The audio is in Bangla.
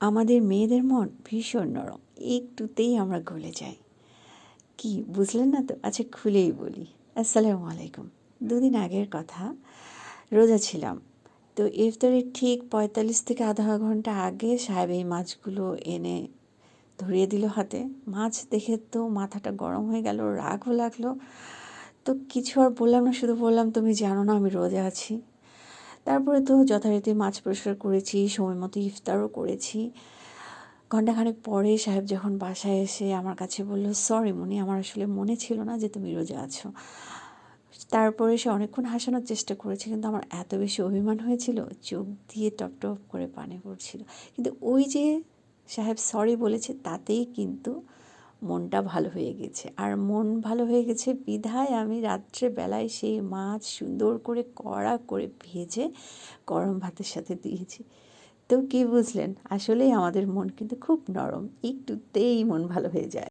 আমাদের মেয়েদের মন ভীষণ নরম, একটুতেই আমরা গলে যাই। কি বুঝলেন না তো? আচ্ছা খুলেই বলি। আসসালামু আলাইকুম। 2 দিন আগের কথা, রোজা ছিলাম। তো ইফতারের ঠিক 45 থেকে আধা ঘন্টা আগে সাহেব এই মাছগুলো এনে ধরিয়ে দিল হাতে। মাছ দেখে তো মাথাটা গরম হয়ে গেল, রাগও লাগলো। তো কিছু আর বললাম না, শুধু বললাম তুমি জানো না আমি রোজা আছি। তারপরে তো যথারীতি মাছ পরিষ্কার করেছি, সময় মতো ইফতারও করেছি। ঘণ্টাখানেক পরে সাহেব যখন বাসায় এসে আমার কাছে বলল, সরি মুনি, আমার আসলে মনে ছিল না যে তুমি রোজা আছো। তারপরে সে অনেকক্ষণ হাসানোর চেষ্টা করেছে, কিন্তু আমার এত বেশি অভিমান হয়েছিল, চোখ দিয়ে টপ টপ করে পানি পড়ছিল। কিন্তু ওই যে সাহেব সরি বলেছে, তাতেই কিন্তু মনটা ভালো হয়ে গেছে। আর মন ভালো হয়ে গেছে বিধায় আমি রাত্রেবেলায় সেই মাছ সুন্দর করে কড়া করে ভেজে গরম ভাতের সাথে দিয়েছি। তো কী বুঝলেন? আসলেই আমাদের মন কিন্তু খুব নরম, একটুতেই মন ভালো হয়ে যায়।